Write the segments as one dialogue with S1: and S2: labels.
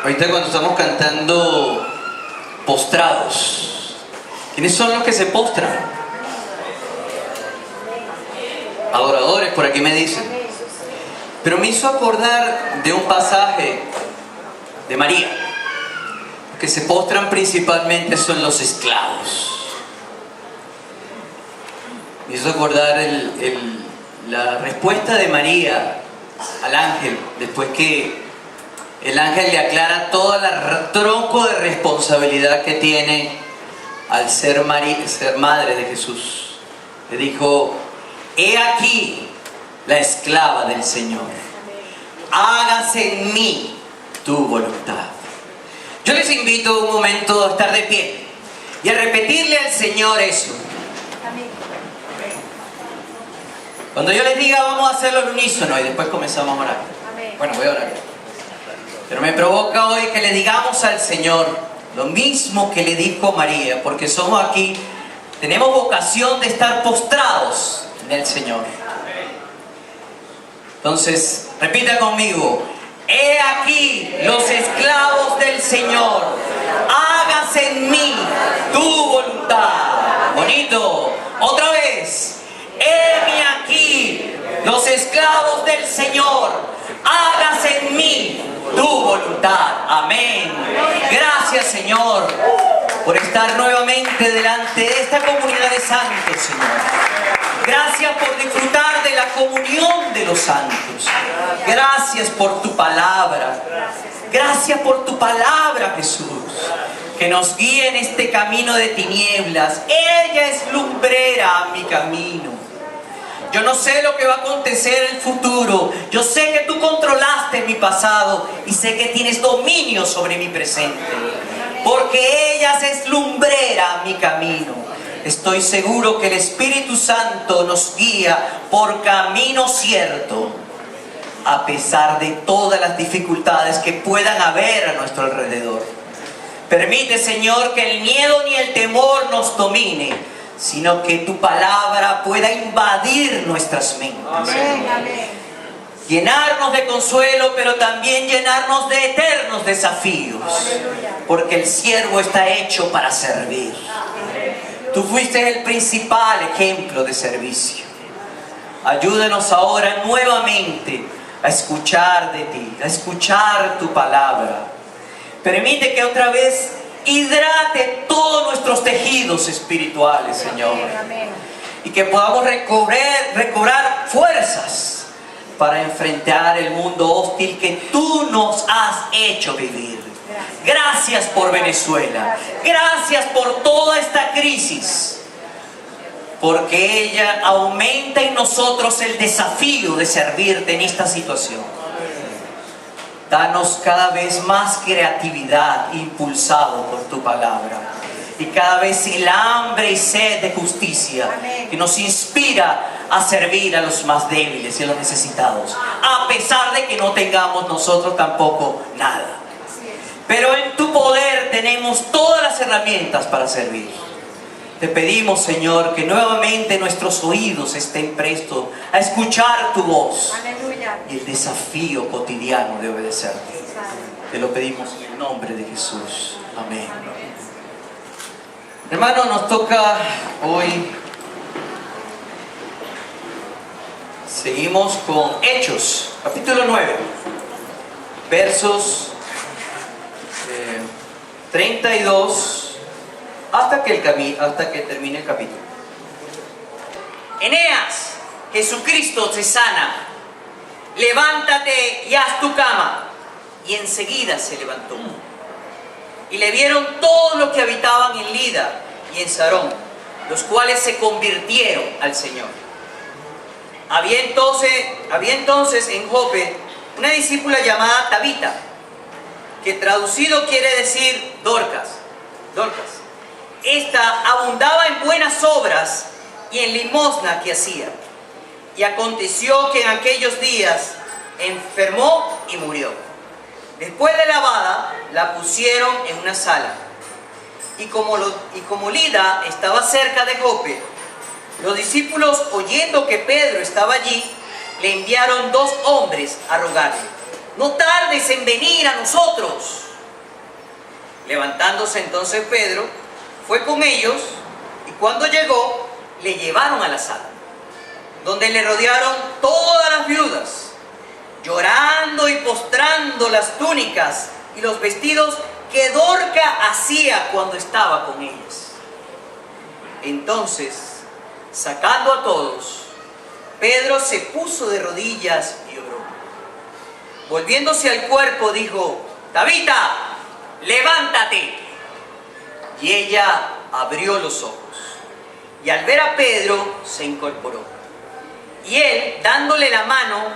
S1: Ahorita cuando estamos cantando postrados, ¿quiénes son los que se postran? Adoradores, por aquí me dicen. Pero me hizo acordar de un pasaje de María. Que se postran principalmente son los esclavos. Me hizo acordar la respuesta de María al ángel, después que el ángel le aclara todo el tronco de responsabilidad que tiene al ser madre de Jesús. Le dijo: he aquí la esclava del Señor, hágase en mí tu voluntad. Yo les invito un momento a estar de pie y a repetirle al Señor eso. Cuando yo les diga vamos a hacerlo al unísono y después comenzamos a orar. Bueno, voy a orar. Pero me provoca hoy que le digamos al Señor lo mismo que le dijo María, porque somos aquí, tenemos vocación de estar postrados en el Señor. Entonces, repita conmigo: he aquí los esclavos del Señor, hágase en mí tu voluntad. Bonito. Otra vez: heme aquí los esclavos del Señor, hágase en mí tu voluntad. Amén. Gracias, Señor, por estar nuevamente delante de esta comunidad de santos, Señor. Gracias por disfrutar de la comunión de los santos. Gracias por tu palabra. Gracias por tu palabra, Jesús, que nos guía en este camino de tinieblas. Ella es lumbrera a mi camino. Yo no sé lo que va a acontecer en el futuro. Yo sé que tú controlaste mi pasado y sé que tienes dominio sobre mi presente. Porque ella es lumbrera a mi camino. Estoy seguro que el Espíritu Santo nos guía por camino cierto, a pesar de todas las dificultades que puedan haber a nuestro alrededor. Permite, Señor, que el miedo ni el temor nos domine, sino que tu palabra pueda invadir nuestras mentes.
S2: Amén, amén.
S1: Llenarnos de consuelo, pero también llenarnos de eternos desafíos.
S2: Aleluya.
S1: Porque el siervo está hecho para servir. Tú fuiste el principal ejemplo de servicio. Ayúdanos ahora nuevamente a escuchar de ti, a escuchar tu palabra. Permite que otra vez hidrate todos nuestros tejidos espirituales, Señor.
S2: Amén.
S1: Y que podamos recobrar fuerzas para enfrentar el mundo hostil que tú nos has hecho vivir. Gracias por Venezuela. Gracias por toda esta crisis. Porque ella aumenta en nosotros el desafío de servirte en esta situación. Danos cada vez más creatividad impulsado por tu palabra. Y cada vez el hambre y sed de justicia que nos inspira a servir a los más débiles y a los necesitados. A pesar de que no tengamos nosotros tampoco nada. Pero en tu poder tenemos todas las herramientas para servir. Te pedimos, Señor, que nuevamente nuestros oídos estén prestos a escuchar tu voz.
S2: Aleluya.
S1: Y el desafío cotidiano de obedecerte. Te lo pedimos en el nombre de Jesús. Amén. Hermano, nos toca hoy. Seguimos con Hechos, capítulo 9, versos 32 hasta que termine el capítulo. Eneas, Jesucristo te sana. Levántate y haz tu cama. Y enseguida se levantó. Y le vieron todos los que habitaban en Lida y en Sarón, los cuales se convirtieron al Señor. Había entonces en Jope una discípula llamada Tabita, que traducido quiere decir Dorcas. Esta abundaba en buenas obras y en limosna que hacía. Y aconteció que en aquellos días enfermó y murió. Después de lavada, la pusieron en una sala. Y como Lida estaba cerca de Jope, los discípulos, oyendo que Pedro estaba allí, le enviaron 2 hombres a rogarle: no tardes en venir a nosotros. Levantándose entonces Pedro, fue con ellos, y cuando llegó, le llevaron a la sala, donde le rodearon todas las viudas, llorando y postrando las túnicas y los vestidos que Dorca hacía cuando estaba con ellas. Entonces, sacando a todos, Pedro se puso de rodillas y oró. Volviéndose al cuerpo, dijo: Tabita, levántate. Y ella abrió los ojos, y al ver a Pedro se incorporó. Y él, dándole la mano,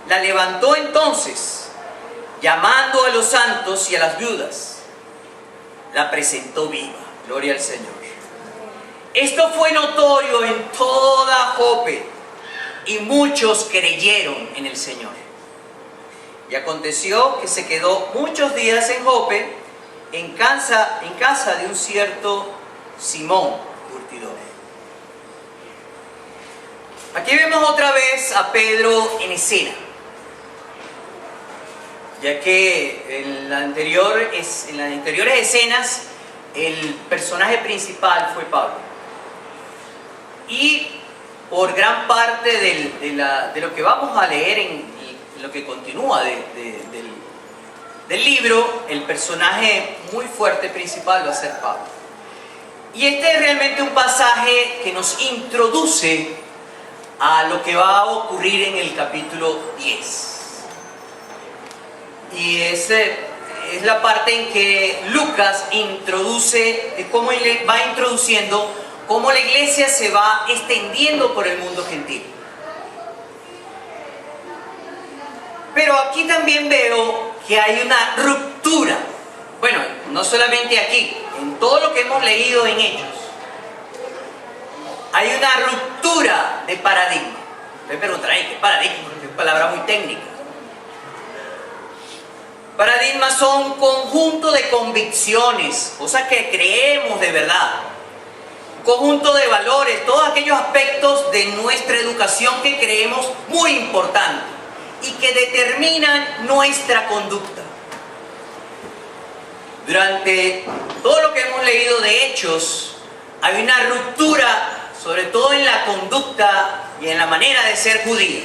S1: la levantó entonces, llamando a los santos y a las viudas, la presentó viva. Gloria al Señor. Esto fue notorio en toda Jope, y muchos creyeron en el Señor. Y aconteció que se quedó muchos días en Jope, en casa de un cierto Simón curtidor. Aquí vemos otra vez a Pedro en escena, ya que en las anteriores escenas el personaje principal fue Pablo. Y por gran parte de lo que vamos a leer en lo que continúa del libro, el personaje muy fuerte principal va a ser Pablo. Y este es realmente un pasaje que nos introduce a lo que va a ocurrir en el capítulo 10. Y es la parte en que Lucas introduce, cómo va introduciendo cómo la iglesia se va extendiendo por el mundo gentil. Pero aquí también veo que hay una ruptura. Bueno, no solamente aquí, en todo lo que hemos leído en Hechos, hay una ruptura de paradigma. Me preguntarán, ¿qué paradigma? Es una palabra muy técnica. Paradigmas son un conjunto de convicciones, cosas que creemos de verdad. Conjunto de valores, todos aquellos aspectos de nuestra educación que creemos muy importantes y que determinan nuestra conducta. Durante todo lo que hemos leído de Hechos, hay una ruptura, sobre todo en la conducta y en la manera de ser judía.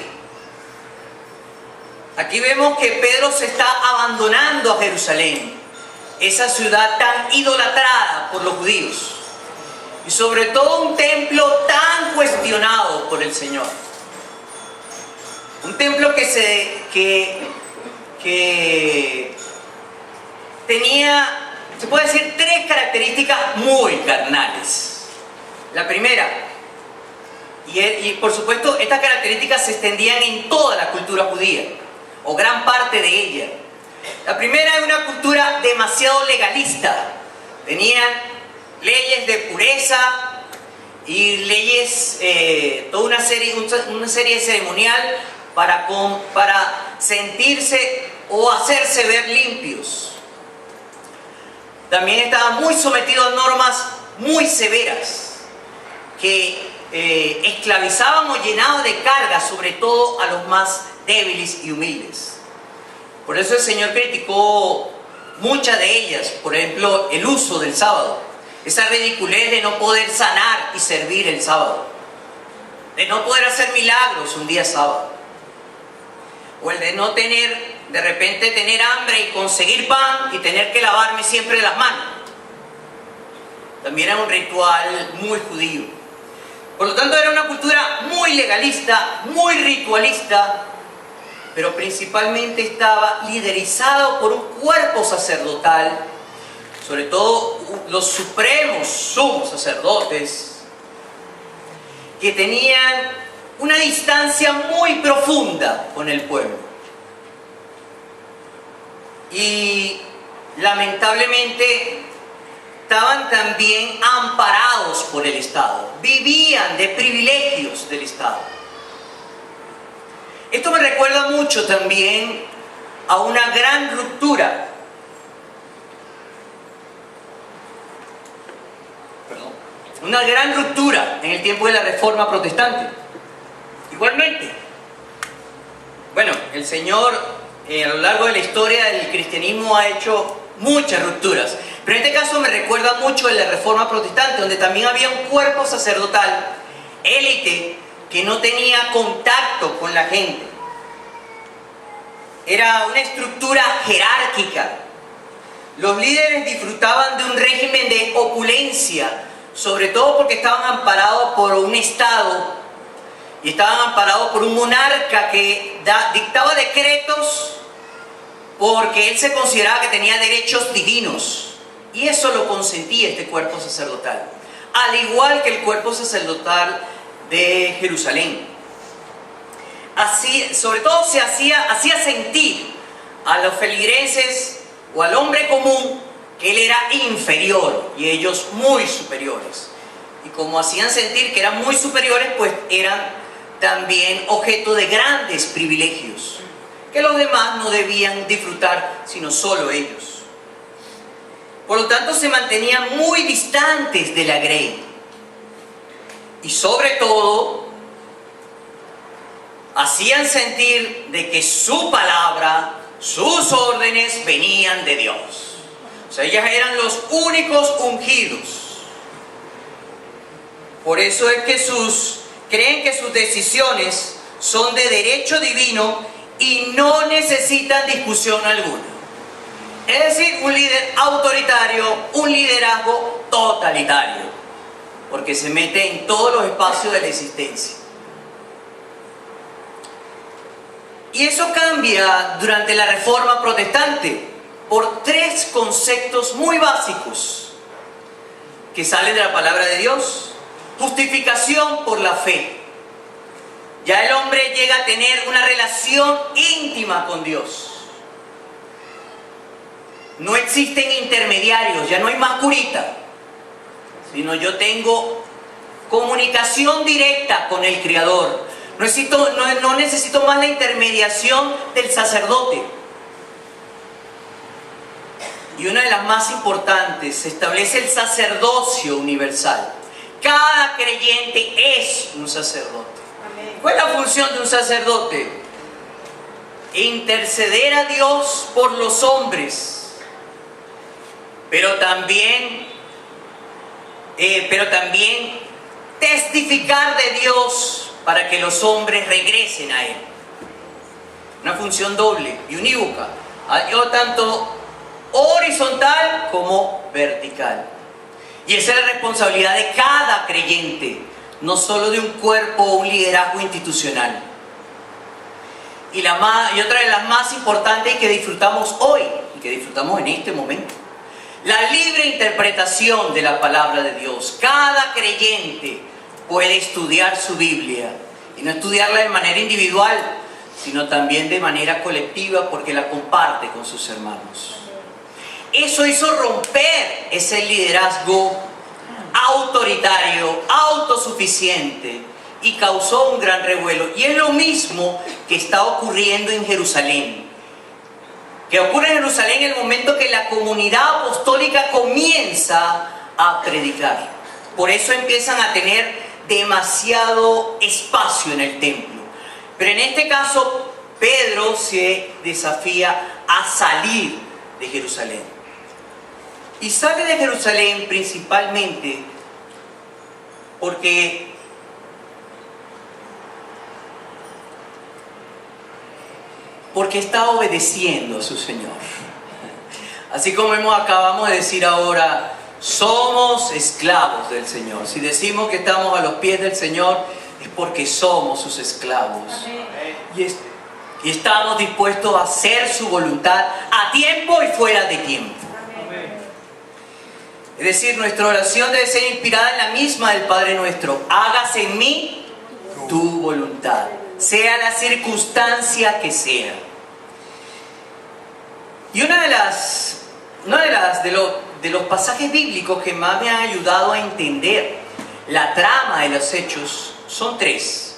S1: Aquí vemos que Pedro se está abandonando a Jerusalén, esa ciudad tan idolatrada por los judíos. Y sobre todo un templo tan cuestionado por el Señor. Un templo que tenía, se puede decir, tres características muy carnales. La primera, y por supuesto estas características se extendían en toda la cultura judía, o gran parte de ella. La primera es una cultura demasiado legalista. Tenían leyes de pureza y leyes, toda una serie ceremonial para sentirse o hacerse ver limpios. También estaban muy sometidos a normas muy severas que esclavizaban o llenaban de carga sobre todo a los más débiles y humildes. Por eso el Señor criticó muchas de ellas, por ejemplo el uso del sábado. Esa ridiculez de no poder sanar y servir el sábado, de no poder hacer milagros un día sábado, o el de no de repente tener hambre y conseguir pan y tener que lavarme siempre las manos. También era un ritual muy judío. Por lo tanto era una cultura muy legalista, muy ritualista, pero principalmente estaba liderizado por un cuerpo sacerdotal, sobre todo los supremos sumos sacerdotes, que tenían una distancia muy profunda con el pueblo. Y lamentablemente estaban también amparados por el Estado, vivían de privilegios del Estado. Esto me recuerda mucho también a una gran ruptura. Una gran ruptura en el tiempo de la Reforma Protestante. Igualmente, bueno, el Señor a lo largo de la historia del cristianismo ha hecho muchas rupturas. Pero en este caso me recuerda mucho de la Reforma Protestante, donde también había un cuerpo sacerdotal, élite, que no tenía contacto con la gente. Era una estructura jerárquica. Los líderes disfrutaban de un régimen de opulencia, sobre todo porque estaban amparados por un Estado y estaban amparados por un monarca que dictaba decretos porque él se consideraba que tenía derechos divinos, y eso lo consentía este cuerpo sacerdotal, al igual que el cuerpo sacerdotal de Jerusalén. Así, sobre todo se hacía sentir a los feligreses o al hombre común que él era inferior y ellos muy superiores. Y como hacían sentir que eran muy superiores, pues eran también objeto de grandes privilegios que los demás no debían disfrutar, sino solo ellos. Por lo tanto, se mantenían muy distantes de la grey. Y sobre todo, hacían sentir de que su palabra, sus órdenes venían de Dios. O sea, ellas eran los únicos ungidos. Por eso es que creen que sus decisiones son de derecho divino y no necesitan discusión alguna. Es decir, un líder autoritario, un liderazgo totalitario, porque se mete en todos los espacios de la existencia. Y eso cambia durante la Reforma Protestante por tres conceptos muy básicos que salen de la palabra de Dios. Justificación por la fe. Ya el hombre llega a tener una relación íntima con Dios. No existen intermediarios, ya no hay más curita, sino yo tengo comunicación directa con el Creador. No necesito más la intermediación del sacerdote. Y una de las más importantes, se establece el sacerdocio universal. Cada creyente es un sacerdote. ¿Cuál es la función de un sacerdote? Interceder a Dios por los hombres, pero también testificar de Dios para que los hombres regresen a Él. Una función doble y unívoca, tanto horizontal como vertical. Y esa es la responsabilidad de cada creyente, no solo de un cuerpo o un liderazgo institucional. Y otra de las más importantes que disfrutamos hoy, y que disfrutamos en este momento, la libre interpretación de la palabra de Dios. Cada creyente puede estudiar su Biblia, y no estudiarla de manera individual, sino también de manera colectiva, porque la comparte con sus hermanos. Eso hizo romper ese liderazgo autoritario, autosuficiente, y causó un gran revuelo. Y es lo mismo que está ocurriendo en Jerusalén. Que ocurre en Jerusalén en el momento que la comunidad apostólica comienza a predicar. Por eso empiezan a tener demasiado espacio en el templo. Pero en este caso, Pedro se desafía a salir de Jerusalén. Y sale de Jerusalén principalmente porque está obedeciendo a su Señor. Así como acabamos de decir ahora, somos esclavos del Señor. Si decimos que estamos a los pies del Señor, es porque somos sus esclavos. Y estamos dispuestos a hacer su voluntad a tiempo y fuera de tiempo. Es decir, nuestra oración debe ser inspirada en la misma del Padre nuestro. Hágase en mí tu voluntad, sea la circunstancia que sea. Y de los pasajes bíblicos que más me han ayudado a entender la trama de los hechos son tres: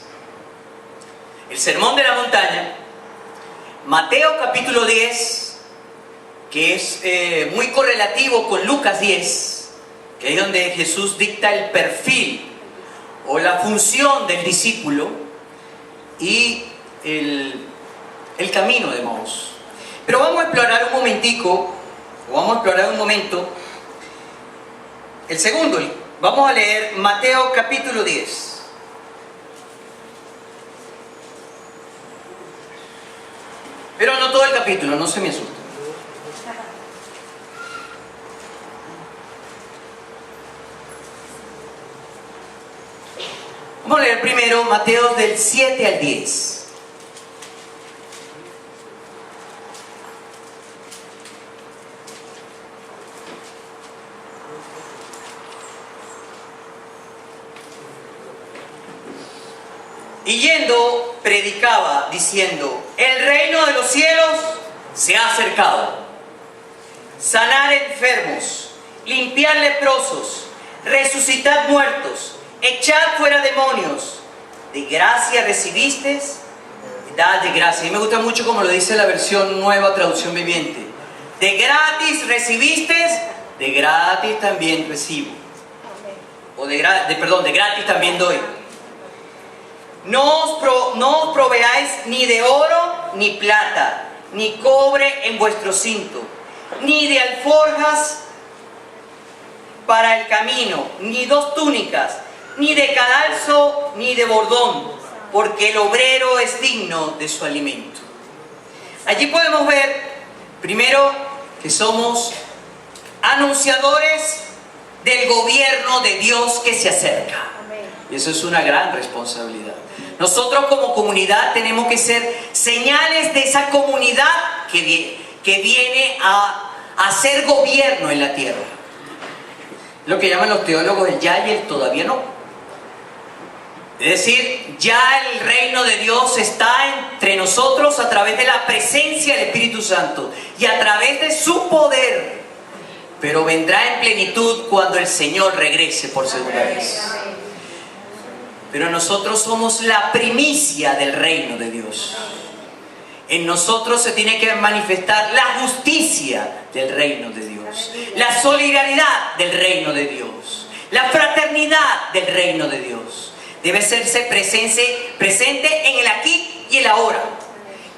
S1: el Sermón de la Montaña, Mateo capítulo 10, que es muy correlativo con Lucas 10, que es donde Jesús dicta el perfil o la función del discípulo, y el camino de Maús. Pero vamos a explorar un momento el segundo, vamos a leer Mateo capítulo 10. Pero no todo el capítulo, no se me asusten. Vamos a leer primero Mateo del 7 al 10. Y yendo, predicaba, diciendo: el reino de los cielos se ha acercado. Sanad enfermos, limpiad leprosos, resucitad muertos, echad fuera demonios. De gracia recibisteis, dad de gracia. Y me gusta mucho como lo dice la versión nueva, traducción viviente. De gratis recibisteis, de gratis también recibo. O de gratis también doy. No os proveáis ni de oro, ni plata, ni cobre en vuestro cinto, ni de alforjas para el camino, ni dos túnicas, ni de cadalso, ni de bordón, porque el obrero es digno de su alimento. Allí podemos ver, primero, que somos anunciadores del gobierno de Dios que se acerca. Y eso es una gran responsabilidad. Nosotros como comunidad tenemos que ser señales de esa comunidad que viene a hacer gobierno en la tierra. Lo que llaman los teólogos el ya y el todavía no. Es decir, ya el reino de Dios está entre nosotros a través de la presencia del Espíritu Santo y a través de su poder. Pero vendrá en plenitud cuando el Señor regrese por segunda vez. Pero nosotros somos la primicia del reino de Dios. En nosotros se tiene que manifestar la justicia del reino de Dios, la solidaridad del reino de Dios, la fraternidad del reino de Dios. Debe hacerse presente en el aquí y el ahora.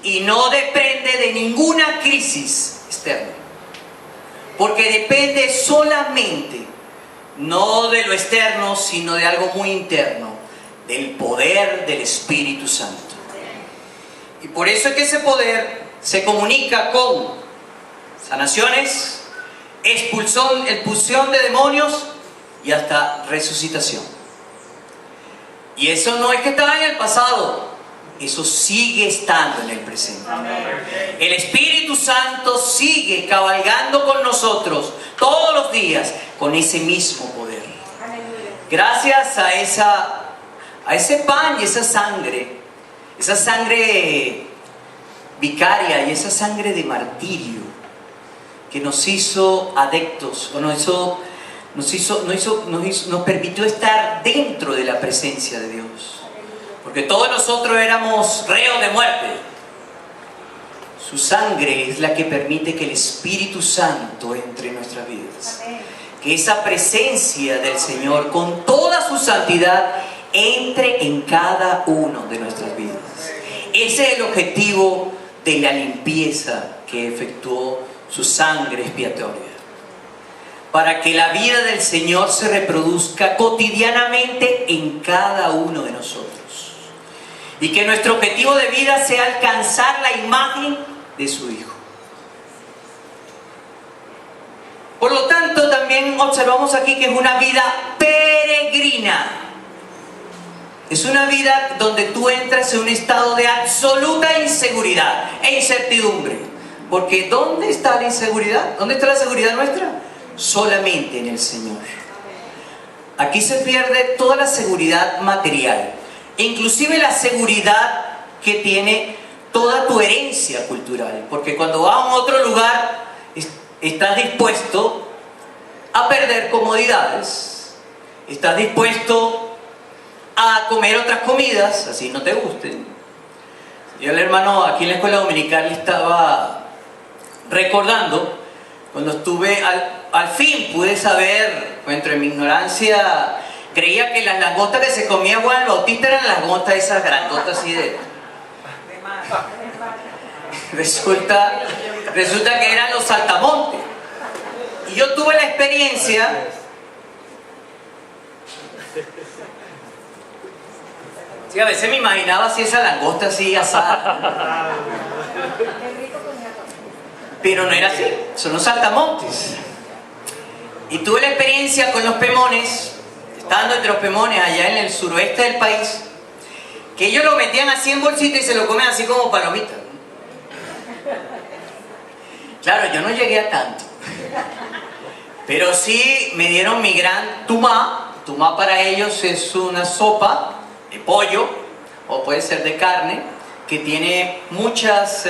S1: Y no depende de ninguna crisis externa. Porque depende solamente, no de lo externo, sino de algo muy interno. Del poder del Espíritu Santo. Y por eso es que ese poder se comunica con sanaciones, expulsión de demonios y hasta resucitación. Y eso no es que estaba en el pasado, eso sigue estando en el presente. El Espíritu Santo sigue cabalgando con nosotros todos los días con ese mismo poder. Gracias a ese pan y esa sangre vicaria y esa sangre de martirio que nos hizo adeptos, o nos permitió estar dentro de la presencia de Dios. Porque todos nosotros éramos reos de muerte. Su sangre es la que permite que el Espíritu Santo entre en nuestras vidas. Que esa presencia del Señor con toda su santidad entre en cada uno de nuestras vidas. Ese es el objetivo de la limpieza que efectuó su sangre expiatoria. Para que la vida del Señor se reproduzca cotidianamente en cada uno de nosotros. Y que nuestro objetivo de vida sea alcanzar la imagen de su Hijo. Por lo tanto, también observamos aquí que es una vida peregrina. Es una vida donde tú entras en un estado de absoluta inseguridad e incertidumbre. Porque ¿dónde está la inseguridad? ¿Dónde está la seguridad nuestra? Solamente en el Señor. Aquí se pierde toda la seguridad material, e inclusive la seguridad que tiene toda tu herencia cultural. Porque cuando vas a otro lugar, estás dispuesto a perder comodidades, estás dispuesto a comer otras comidas, así no te gusten. Yo el hermano aquí en la escuela dominical estaba recordando cuando estuve, al fin pude saber, entre mi ignorancia, creía que las langostas que se comía Juan el Bautista eran las langostas esas grandotas así de... Resulta que eran los saltamontes. Y yo tuve la experiencia Sí, a veces me imaginaba así esa langosta así asada. Pero no era así, son los saltamontes. Y tuve la experiencia con los pemones, estando entre los pemones allá en el suroeste del país, que ellos lo metían así en bolsita y se lo comen así como palomita. Claro, yo no llegué a tanto. Pero sí me dieron mi gran tumá. Tumá para ellos es una sopa de pollo, o puede ser de carne, que tiene muchas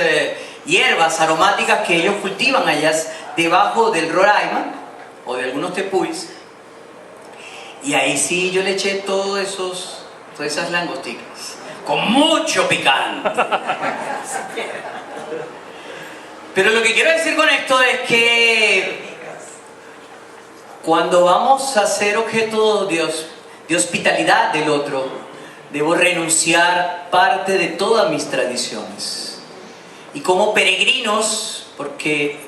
S1: hierbas aromáticas que ellos cultivan allá debajo del Roraima, o de algunos tepuis. Y ahí sí yo le eché todas esas langosticas, con mucho picante. Pero lo que quiero decir con esto es que cuando vamos a ser objeto de hospitalidad del otro, debo renunciar parte de todas mis tradiciones. Y como peregrinos, porque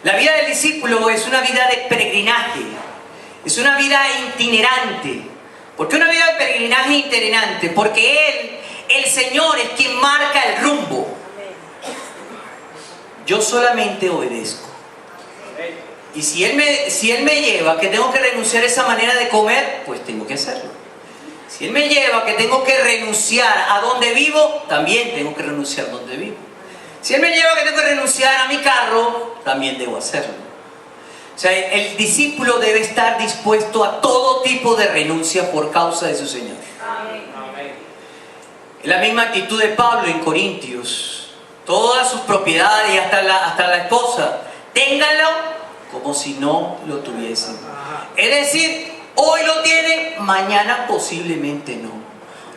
S1: la vida del discípulo es una vida de peregrinaje, es una vida itinerante. ¿Por qué una vida de peregrinaje itinerante? Porque el Señor, es quien marca el rumbo. Yo solamente obedezco. Y si Él me lleva que tengo que renunciar a esa manera de comer, pues tengo que hacerlo. Si Él me lleva que tengo que renunciar a donde vivo, también tengo que renunciar a donde vivo. Si Él me lleva que tengo que renunciar a mi carro, también debo hacerlo. O sea, el discípulo debe estar dispuesto a todo tipo de renuncia por causa de su Señor. La misma actitud de Pablo en Corintios. Todas sus propiedades y hasta la esposa, ténganlo como si no lo tuviesen. Es decir, hoy lo tienen, mañana posiblemente no.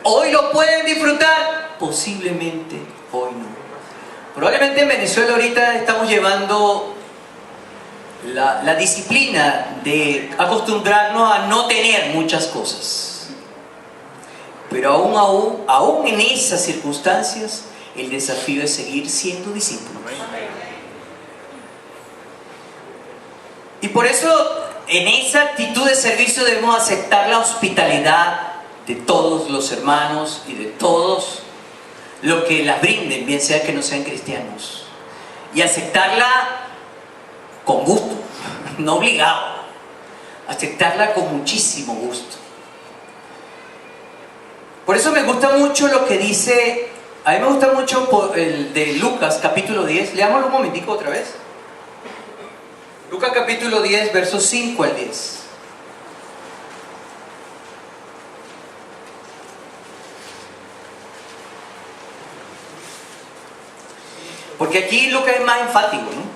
S1: Hoy lo pueden disfrutar, posiblemente hoy no. Probablemente en Venezuela ahorita estamos llevando la disciplina de acostumbrarnos a no tener muchas cosas. Pero aún en esas circunstancias, el desafío es seguir siendo discípulos. Y por eso, en esa actitud de servicio debemos aceptar la hospitalidad de todos los hermanos y de todos lo que las brinden, bien sea que no sean cristianos. Y aceptarla con gusto, no obligado. Aceptarla con muchísimo gusto. Por eso me gusta mucho lo que dice, a mí me gusta mucho el de Lucas capítulo 10. Leámoslo un momentico otra vez. Lucas capítulo 10, versos 5 al 10. Porque aquí Lucas es más enfático, ¿no?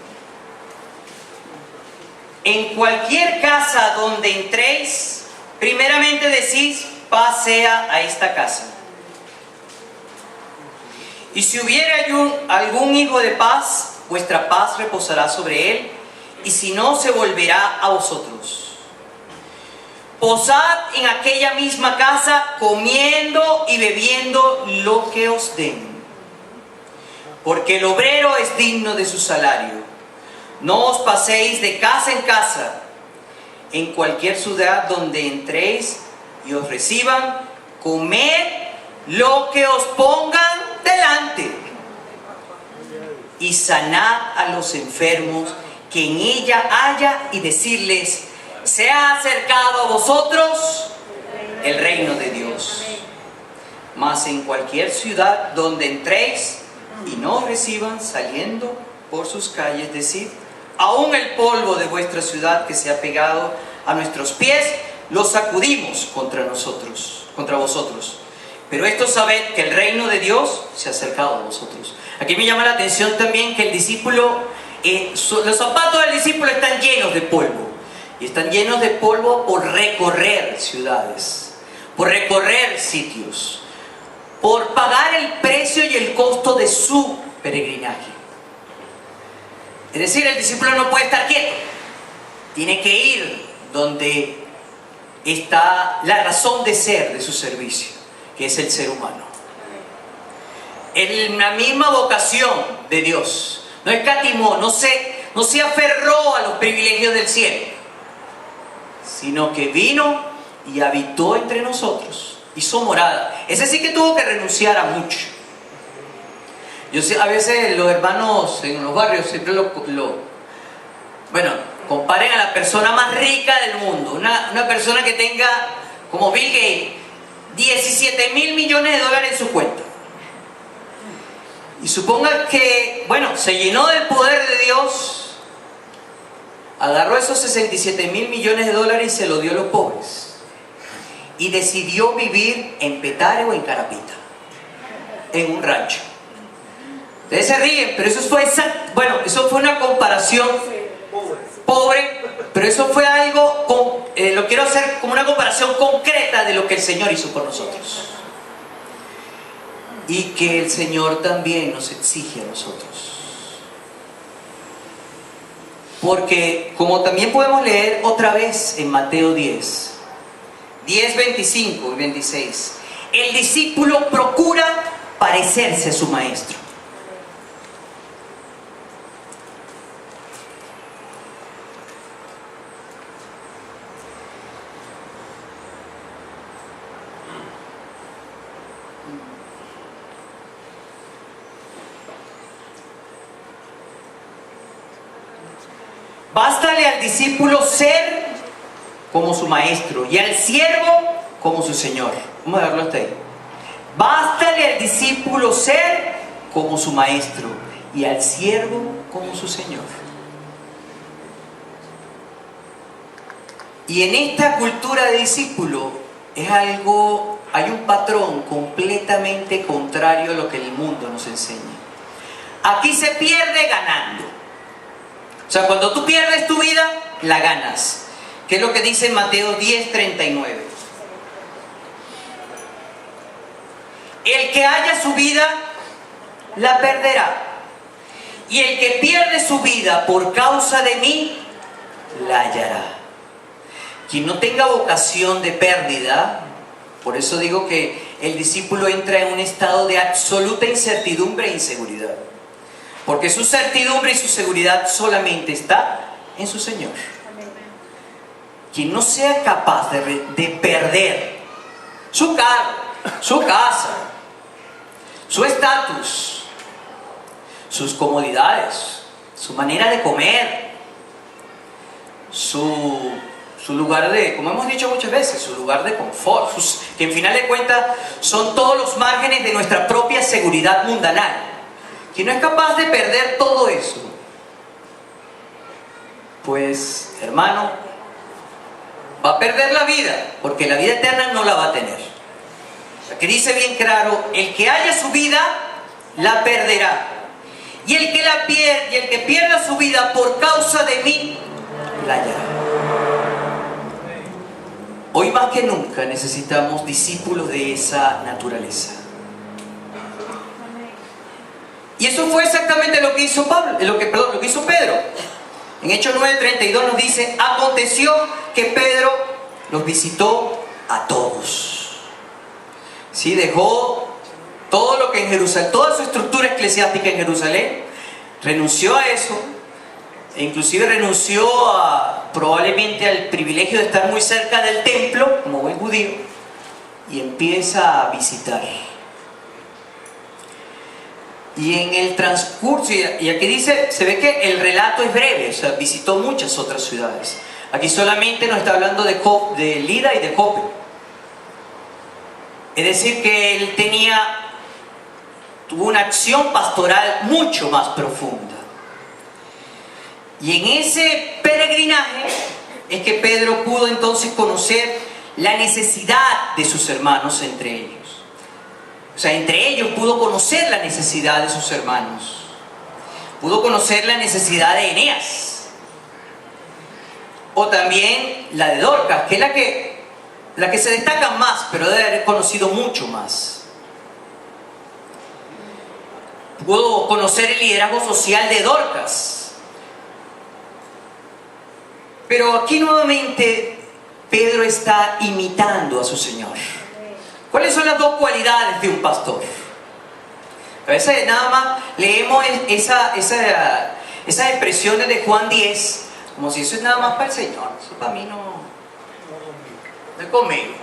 S1: En cualquier casa donde entréis, primeramente decís, paz sea a esta casa. Y si hubiera algún hijo de paz, vuestra paz reposará sobre él, y si no, se volverá a vosotros. Posad en aquella misma casa, comiendo y bebiendo lo que os den, porque el obrero es digno de su salario. No os paséis de casa en casa. En cualquier ciudad donde entréis y os reciban, comed lo que os pongan delante, y sanad a los enfermos que en ella haya, y decirles, se ha acercado a vosotros el reino de Dios. Mas en cualquier ciudad donde entréis y no os reciban, saliendo por sus calles, decid, aún el polvo de vuestra ciudad que se ha pegado a nuestros pies, lo sacudimos contra vosotros. Pero esto sabed que el reino de Dios se ha acercado a vosotros. Aquí me llama la atención también que el discípulo, los zapatos del discípulo están llenos de polvo. Y están llenos de polvo por recorrer ciudades, por recorrer sitios, por pagar el precio y el costo de su peregrinaje. Es decir, el discípulo no puede estar quieto. Tiene que ir donde está la razón de ser de su servicio, que es el ser humano. En la misma vocación de Dios. No escatimó, no se aferró a los privilegios del cielo. sino que vino y habitó entre nosotros, hizo morada. Ese sí que tuvo que renunciar a mucho. A veces los hermanos en los barrios siempre comparen a la persona más rica del mundo, una persona que tenga, como Bill Gates, 17.000 millones de dólares en su cuenta. Y suponga que, se llenó del poder de Dios, agarró esos 67.000 millones de dólares y se los dio a los pobres. Y decidió vivir en Petare o en Carapita, en un rancho. Ustedes se ríen, pero eso fue una comparación pobre, pero eso fue algo, lo quiero hacer como una comparación concreta de lo que el Señor hizo por nosotros. Y que el Señor también nos exige a nosotros. Porque, como también podemos leer otra vez en Mateo 10, 25 y 26, el discípulo procura parecerse a su maestro. Bástale al discípulo ser como su maestro y al siervo como su señor. Vamos a verlo hasta ahí. Bástale al discípulo ser como su maestro y al siervo como su señor. Y en esta cultura de discípulo hay un patrón completamente contrario a lo que el mundo nos enseña. Aquí se pierde ganando. O sea, cuando tú pierdes tu vida, la ganas. ¿Qué es lo que dice Mateo 10:39? El que haya su vida, la perderá. Y el que pierde su vida por causa de mí, la hallará. Quien no tenga vocación de pérdida, por eso digo que el discípulo entra en un estado de absoluta incertidumbre e inseguridad. Porque su certidumbre y su seguridad solamente está en su Señor. Quien no sea capaz de perder su cargo, su casa, su estatus, sus comodidades, su manera de comer, su lugar de, como hemos dicho muchas veces, su lugar de confort, que en final de cuentas son todos los márgenes de nuestra propia seguridad mundanal. Quien no es capaz de perder todo eso, pues, hermano, va a perder la vida, porque la vida eterna no la va a tener. Aquí dice bien claro, el que haya su vida, la perderá. Y el que pierda su vida por causa de mí, la hallará. Hoy más que nunca necesitamos discípulos de esa naturaleza. Y eso fue exactamente lo que hizo lo que hizo Pedro. En Hechos 9:32 nos dice, aconteció que Pedro los visitó a todos. ¿Sí? Dejó todo lo que en Jerusalén, toda su estructura eclesiástica en Jerusalén, renunció a eso, e inclusive renunció probablemente al privilegio de estar muy cerca del templo, como buen judío, y empieza a visitar. Y en el transcurso, y aquí dice, se ve que el relato es breve, o sea, visitó muchas otras ciudades. Aquí solamente nos está hablando de Lida y de Jope. Es decir, que él tuvo una acción pastoral mucho más profunda. Y en ese peregrinaje es que Pedro pudo entonces conocer la necesidad de sus hermanos entre ellos. O sea, entre ellos pudo conocer la necesidad de sus hermanos. Pudo conocer la necesidad de Eneas. O también la de Dorcas, que es la que se destaca más, pero debe haber conocido mucho más. Pudo conocer el liderazgo social de Dorcas. Pero aquí nuevamente Pedro está imitando a su Señor. ¿Cuáles son las dos cualidades de un pastor? A veces nada más leemos esas expresiones de Juan 10 como si eso es nada más para el Señor. Eso para mí no. Ve conmigo.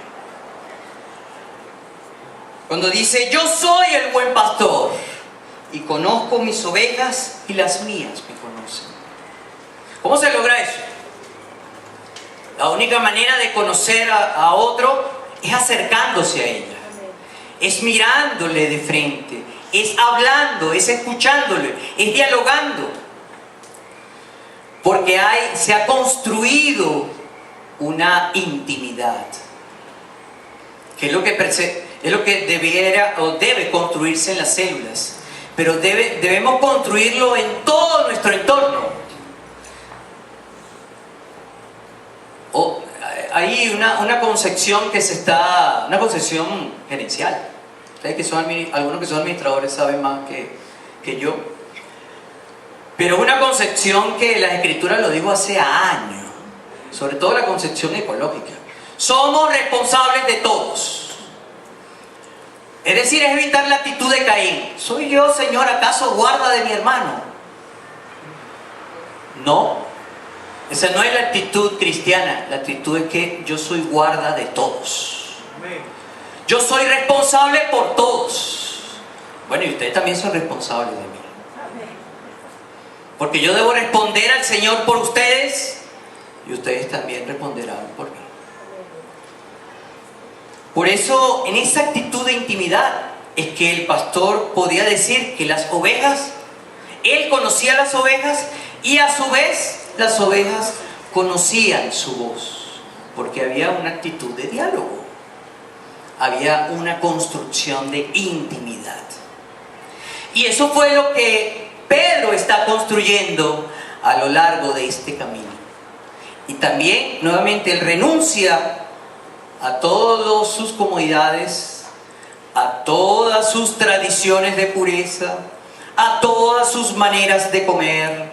S1: Cuando dice, yo soy el buen pastor y conozco mis ovejas y las mías me conocen. ¿Cómo se logra eso? La única manera de conocer a otro es acercándose a ella, es mirándole de frente, es hablando, es escuchándole, es dialogando. Porque se ha construido una intimidad, que es lo que debiera o debe construirse en las células, pero debemos construirlo en todo nuestro entorno. Hay una concepción una concepción gerencial. Ustedes algunos que son administradores saben más que yo. Pero una concepción que la Escritura lo dijo hace años, sobre todo la concepción ecológica. Somos responsables de todos. Es decir, es evitar la actitud de Caín. ¿Soy yo, Señor, acaso guarda de mi hermano? No, esa no es la actitud cristiana. La actitud es que yo soy guarda de todos. Yo soy responsable por todos. Bueno, y ustedes también son responsables de mí. Porque yo debo responder al Señor por ustedes y ustedes también responderán por mí. Por eso, en esa actitud de intimidad, es que el pastor podía decir que las ovejas, él conocía las ovejas y a su vez las ovejas conocían su voz. Porque había una actitud de diálogo, había una construcción de intimidad. Y eso fue lo que Pedro está construyendo a lo largo de este camino. Y también, nuevamente, él renuncia a todas sus comodidades, a todas sus tradiciones de pureza, a todas sus maneras de comer.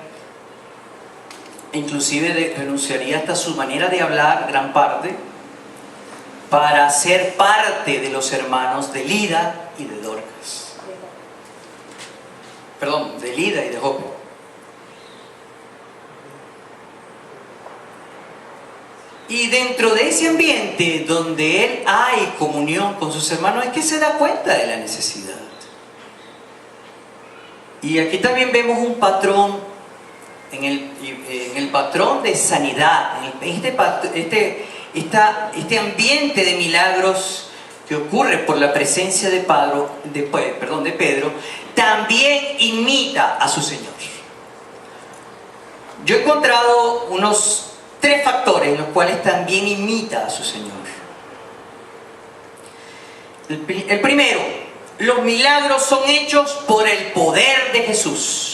S1: Inclusive renunciaría hasta su manera de hablar, gran parte, para ser parte de los hermanos de Lida y de Dorcas. Perdón, de Lida y de Jope. Y dentro de ese ambiente donde él hay comunión con sus hermanos, es que se da cuenta de la necesidad. Y aquí también vemos un patrón, en el patrón de sanidad, en este ambiente de milagros que ocurre por la presencia de Pedro, también imita a su Señor. Yo he encontrado unos 3 factores en los cuales también imita a su Señor. El primero, los milagros son hechos por el poder de Jesús.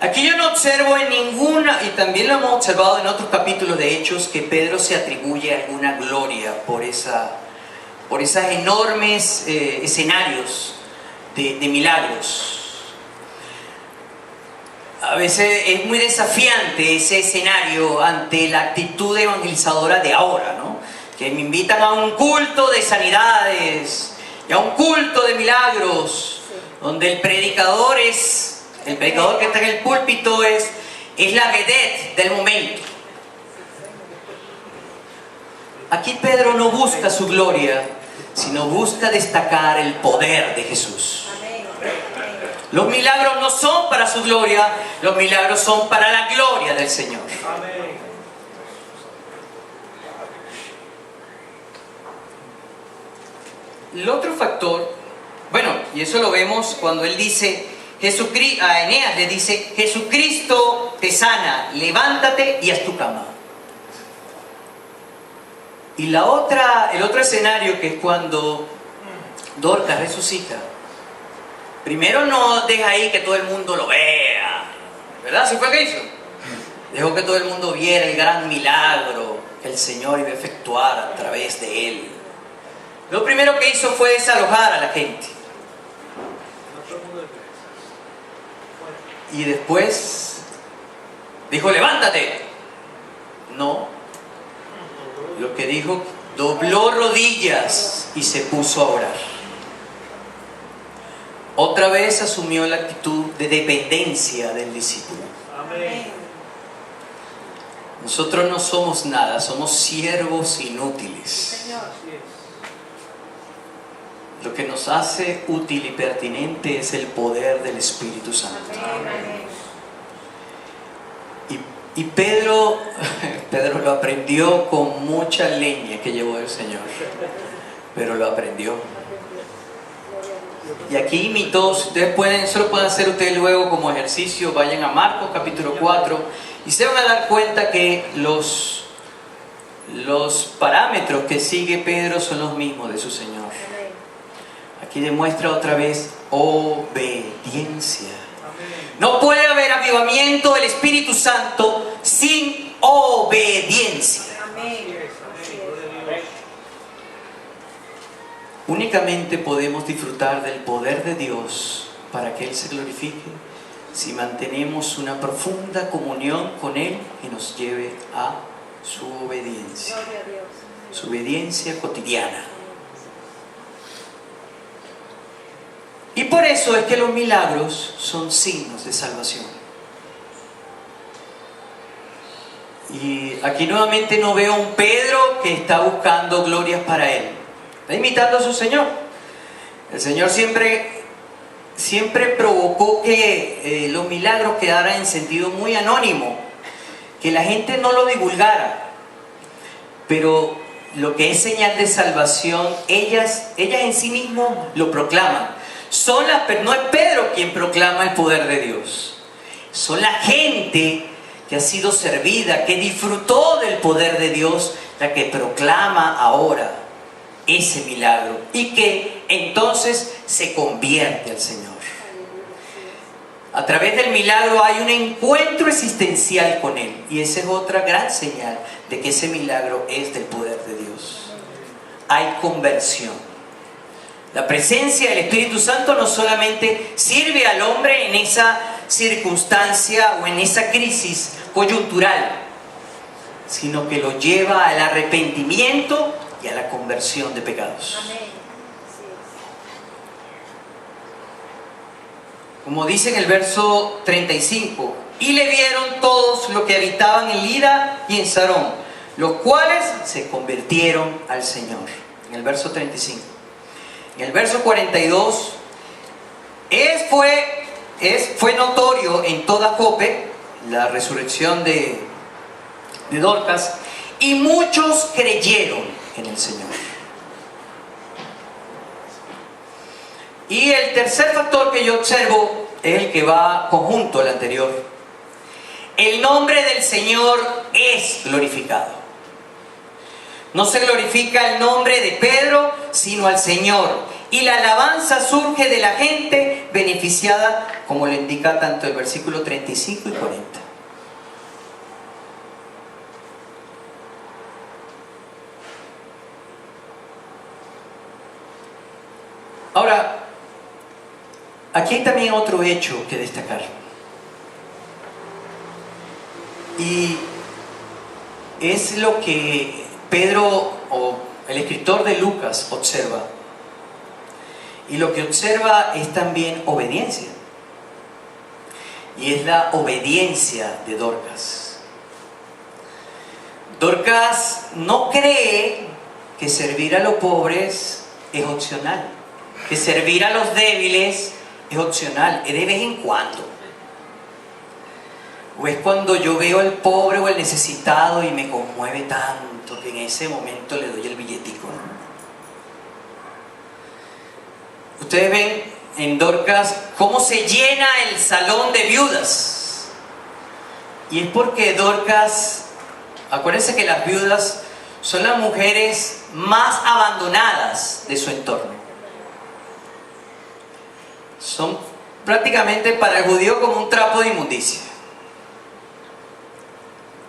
S1: Aquí yo no observo en ninguna, y también lo hemos observado en otros capítulos de Hechos, que Pedro se atribuye alguna gloria por esos enormes escenarios de milagros. A veces es muy desafiante ese escenario ante la actitud evangelizadora de ahora, ¿no? Que me invitan a un culto de sanidades y a un culto de milagros, donde el predicador que está en el púlpito es la vedette del momento. Aquí Pedro no busca su gloria, sino busca destacar el poder de Jesús. Los milagros no son para su gloria, los milagros son para la gloria del Señor. El otro factor, y eso lo vemos cuando él dice, a Eneas le dice, Jesucristo te sana, levántate y haz tu cama. Y el otro escenario, que es cuando Dorcas resucita, primero no deja ahí que todo el mundo lo vea, ¿verdad? ¿Sí fue lo que hizo? Dejó que todo el mundo viera el gran milagro que el Señor iba a efectuar a través de él. Lo primero que hizo fue desalojar a la gente. Y después dijo, levántate. No. Lo que dijo, dobló rodillas y se puso a orar. Otra vez asumió la actitud de dependencia del discípulo. Amén. Nosotros no somos nada, somos siervos inútiles. Lo que nos hace útil y pertinente es el poder del Espíritu Santo. Y Pedro lo aprendió con mucha leña que llevó del Señor, pero lo aprendió. Y aquí imitó. Ustedes pueden, eso lo pueden hacer ustedes luego como ejercicio. Vayan a Marcos capítulo 4 y se van a dar cuenta que los parámetros que sigue Pedro son los mismos de su Señor. Aquí demuestra otra vez obediencia. No puede haber avivamiento del Espíritu Santo sin obediencia. Únicamente podemos disfrutar del poder de Dios para que Él se glorifique si mantenemos una profunda comunión con Él que nos lleve a su obediencia. Su obediencia cotidiana. Y por eso es que los milagros son signos de salvación. Y aquí nuevamente no veo a un Pedro que está buscando glorias para él. Está imitando a su Señor. El Señor siempre provocó que los milagros quedaran en sentido muy anónimo, que la gente no lo divulgara. Pero lo que es señal de salvación, ellas en sí mismas lo proclaman. No es Pedro quien proclama el poder de Dios. Son la gente que ha sido servida, que disfrutó del poder de Dios, la que proclama ahora ese milagro y que entonces se convierte al Señor. A través del milagro hay un encuentro existencial con Él, y esa es otra gran señal de que ese milagro es del poder de Dios. Hay conversión. La presencia del Espíritu Santo no solamente sirve al hombre en esa circunstancia o en esa crisis coyuntural, sino que lo lleva al arrepentimiento y a la conversión de pecados. Como dice en el verso 35, y le vieron todos los que habitaban en Lida y en Sarón, los cuales se convirtieron al Señor. En el verso 35. En el verso 42, fue notorio en toda Jope la resurrección de Dorcas, y muchos creyeron en el Señor. Y el tercer factor que yo observo es el que va conjunto al anterior. El nombre del Señor es glorificado. No se glorifica el nombre de Pedro, sino al Señor. Y la alabanza surge de la gente beneficiada, como lo indica tanto el versículo 35 y 40. Ahora, aquí hay también otro hecho que destacar. Y es lo que Pedro, o el escritor de Lucas, observa. Y lo que observa es también obediencia. Y es la obediencia de Dorcas. Dorcas no cree que servir a los pobres es opcional, que servir a los débiles es opcional, es de vez en cuando. O es cuando yo veo al pobre o al necesitado y me conmueve tanto que en ese momento le doy el billetico, ¿no? Ustedes ven en Dorcas cómo se llena el salón de viudas. Y es porque Dorcas, acuérdense que las viudas son las mujeres más abandonadas de su entorno. Son prácticamente para el judío como un trapo de inmundicia.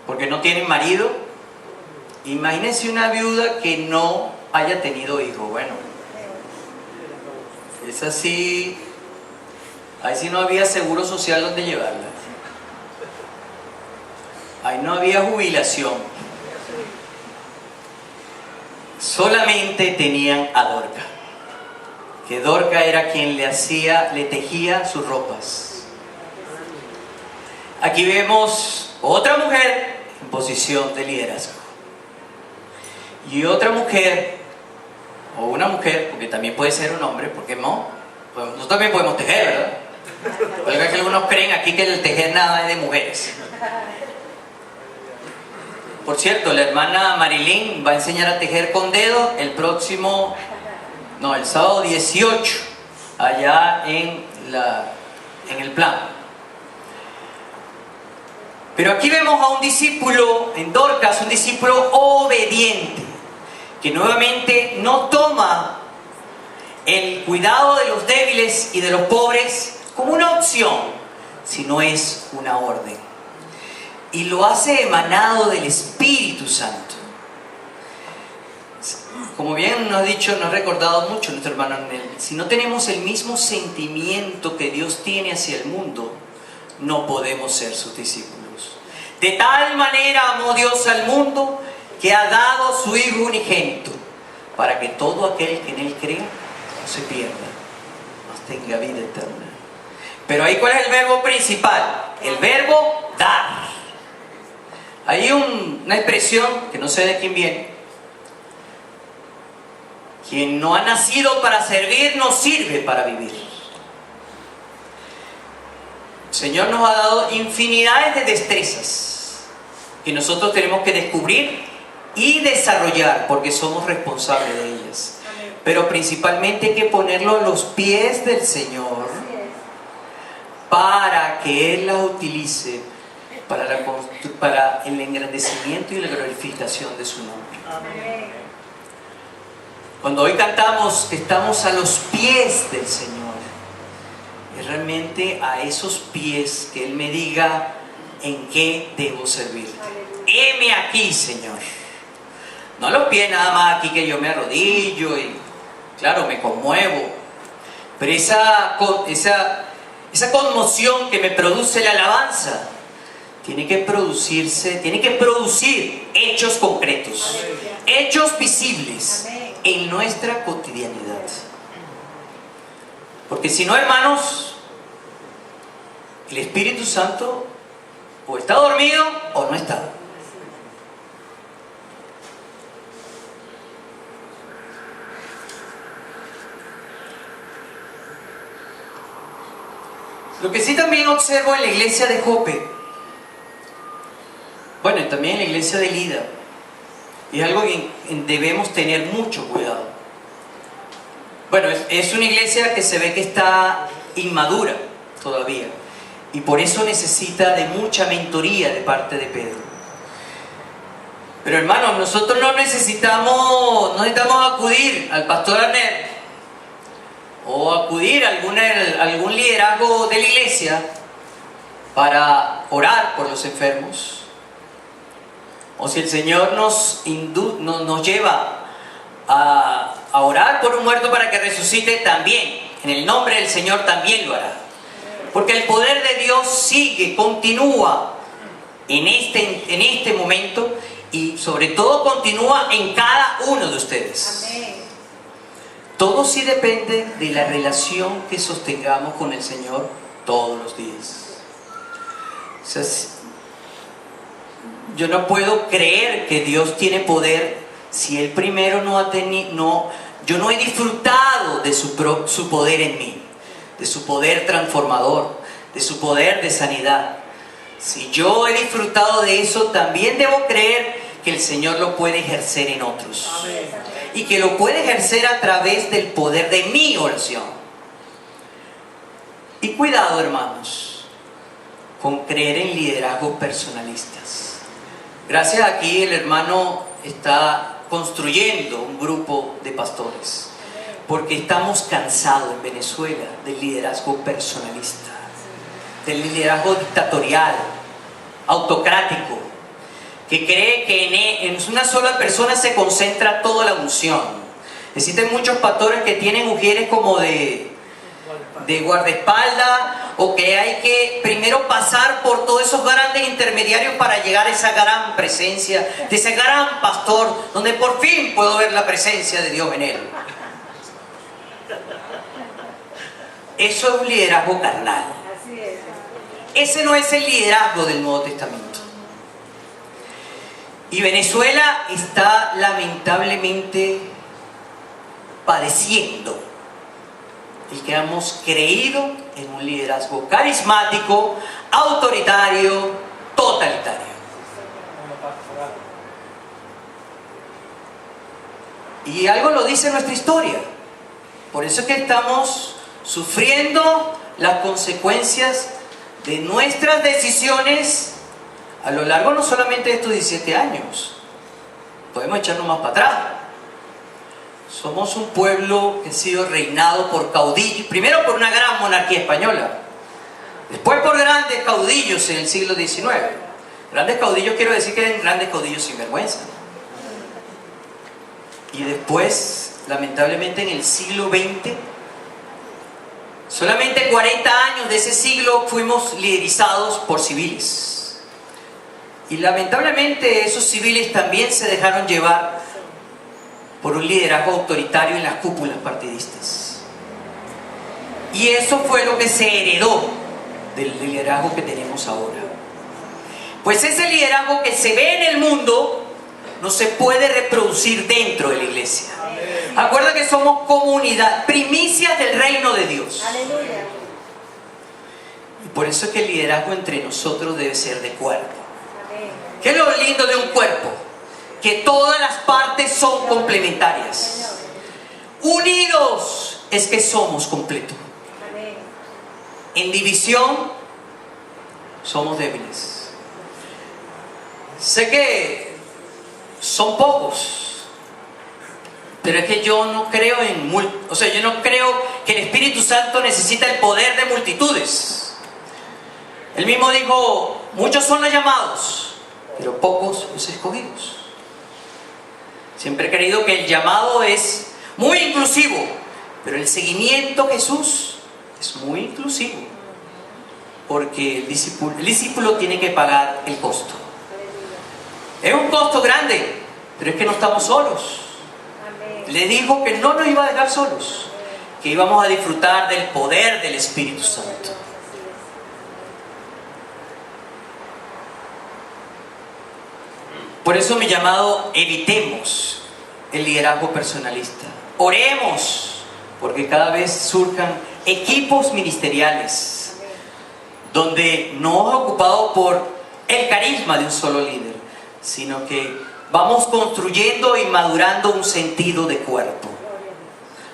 S1: Porque no tienen marido. Imagínense una viuda que no haya tenido hijos. Bueno, es así. Ahí sí no había seguro social donde llevarla. Ahí no había jubilación. Solamente tenían a Dorca. Que Dorca era quien le tejía sus ropas. Aquí vemos otra mujer en posición de liderazgo. Y otra mujer, o una mujer, porque también puede ser un hombre, porque no, pues nosotros también podemos tejer, ¿verdad? Porque es que algunos creen aquí que el tejer nada es de mujeres. Por cierto, la hermana Marilyn va a enseñar a tejer con dedo el sábado 18, allá en el plan. Pero aquí vemos a un discípulo, en Dorcas, un discípulo obediente, que nuevamente no toma el cuidado de los débiles y de los pobres como una opción, sino es una orden. Y lo hace emanado del Espíritu Santo. Como bien nos ha dicho, nos ha recordado mucho nuestro hermano Nel, si no tenemos el mismo sentimiento que Dios tiene hacia el mundo, no podemos ser sus discípulos. De tal manera amó Dios al mundo que ha dado a su Hijo unigénito, para que todo aquel que en Él crea no se pierda, mas tenga vida eterna. Pero ahí, ¿cuál es el verbo principal? El verbo dar. Hay una expresión que no sé de quién viene. Quien no ha nacido para servir, no sirve para vivir. El Señor nos ha dado infinidades de destrezas que nosotros tenemos que descubrir y desarrollar, porque somos responsables de ellas. Pero principalmente hay que ponerlo a los pies del Señor para que Él las utilice para el engrandecimiento y la glorificación de su nombre. Cuando hoy cantamos que estamos a los pies del Señor, es realmente a esos pies que Él me diga en qué debo servirte. Heme aquí, Señor. No a los pies nada más aquí que yo me arrodillo y claro, me conmuevo, pero esa conmoción que me produce la alabanza tiene que producir hechos concretos, hechos visibles en nuestra cotidianidad. Porque si no, hermanos, el Espíritu Santo o está dormido o no está. Lo que sí también observo en la iglesia de Jope, bueno, y también en la iglesia de Lida, y es algo que debemos tener mucho cuidado. Bueno, es una iglesia que se ve que está inmadura todavía, y por eso necesita de mucha mentoría de parte de Pedro. Pero hermanos, nosotros no necesitamos acudir al pastor Arnett o acudir a algún liderazgo de la iglesia para orar por los enfermos. O si el Señor nos lleva a orar por un muerto para que resucite, también, en el nombre del Señor también lo hará. Porque el poder de Dios continúa en este momento y sobre todo continúa en cada uno de ustedes. Amén. Todo sí depende de la relación que sostengamos con el Señor todos los días. O sea, yo no puedo creer que Dios tiene poder si Él primero yo no he disfrutado de su poder en mí, de su poder transformador, de su poder de sanidad. Si yo he disfrutado de eso, también debo creer que el Señor lo puede ejercer en otros. Amén. Y que lo puede ejercer a través del poder de mi oración. Y cuidado, hermanos, con creer en liderazgos personalistas. Gracias, aquí el hermano está construyendo un grupo de pastores, porque estamos cansados en Venezuela del liderazgo personalista, del liderazgo dictatorial, autocrático, que cree que en una sola persona se concentra toda la unción. Existen muchos pastores que tienen mujeres como de guardaespaldas, o que hay que primero pasar por todos esos grandes intermediarios para llegar a esa gran presencia de ese gran pastor, donde por fin puedo ver la presencia de Dios en él. Eso es un liderazgo carnal. Ese no es el liderazgo del Nuevo Testamento. Y Venezuela está lamentablemente padeciendo el que hemos creído en un liderazgo carismático, autoritario, totalitario. Y algo lo dice nuestra historia. Por eso es que estamos sufriendo las consecuencias de nuestras decisiones a lo largo no solamente de estos 17 años. Podemos echarnos más para atrás. Somos un pueblo que ha sido reinado por caudillos, primero por una gran monarquía española, después por grandes caudillos en el siglo XIX. Grandes caudillos quiero decir que eran grandes caudillos sin vergüenza. Y después, lamentablemente en el siglo XX, solamente 40 años de ese siglo fuimos liderizados por civiles. Y lamentablemente esos civiles también se dejaron llevar por un liderazgo autoritario en las cúpulas partidistas. Y eso fue lo que se heredó del liderazgo que tenemos ahora. Pues ese liderazgo que se ve en el mundo no se puede reproducir dentro de la iglesia. Acuerda que somos comunidad, primicias del reino de Dios.
S2: Aleluya.
S1: Y por eso es que el liderazgo entre nosotros debe ser de cuerpo. ¿Qué es lo lindo de un cuerpo? Que todas las partes son complementarias. Unidos es que somos completos. En división somos débiles. Sé que son pocos, pero es que yo no creo yo no creo que el Espíritu Santo necesita el poder de multitudes. Él mismo dijo, muchos son los llamados, pero pocos los escogidos. Siempre he creído que el llamado es muy inclusivo, pero el seguimiento a Jesús es muy inclusivo, porque el discípulo tiene que pagar el costo. Es un costo grande, pero es que no estamos solos. Le dijo que no nos iba a dejar solos, que íbamos a disfrutar del poder del Espíritu Santo. Por eso mi llamado, evitemos el liderazgo personalista. Oremos, porque cada vez surjan equipos ministeriales, donde no es ocupado por el carisma de un solo líder, sino que vamos construyendo y madurando un sentido de cuerpo,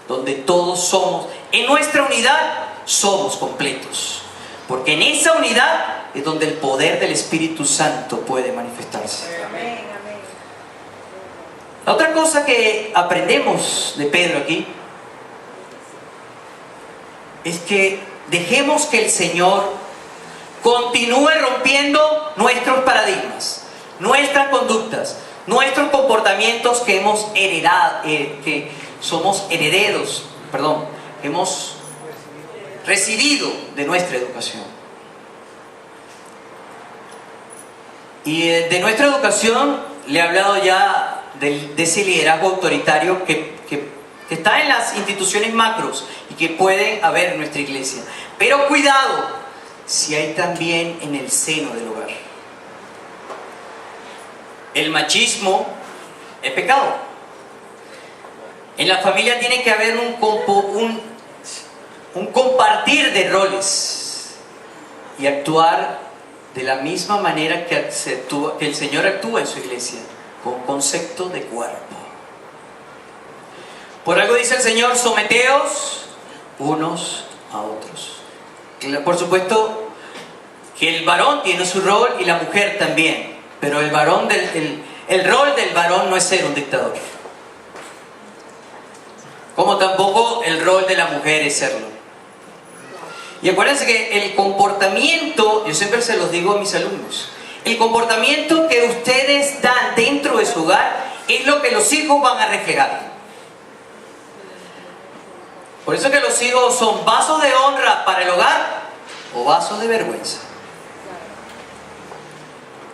S1: donde todos somos, en nuestra unidad, somos completos. Porque en esa unidad es donde el poder del Espíritu Santo puede manifestarse. La otra cosa que aprendemos de Pedro aquí es que dejemos que el Señor continúe rompiendo nuestros paradigmas, nuestras conductas, nuestros comportamientos que hemos heredado, que somos herederos, que hemos recibido de nuestra educación. Y de nuestra educación le he hablado ya de ese liderazgo autoritario que está en las instituciones macros y que pueden haber en nuestra iglesia. Pero cuidado, si hay también en el seno del hogar. El machismo es pecado. En la familia tiene que haber un compartir de roles y actuar de la misma manera que el Señor actúa en su iglesia, con concepto de cuerpo. Por algo dice el Señor, someteos unos a otros. Por supuesto que el varón tiene su rol y la mujer también, pero el rol del varón no es ser un dictador, como tampoco el rol de la mujer es serlo. Y acuérdense que el comportamiento, yo siempre se los digo a mis alumnos, el comportamiento que ustedes dan dentro de su hogar es lo que los hijos van a reflejar. Por eso que los hijos son vasos de honra para el hogar o vasos de vergüenza.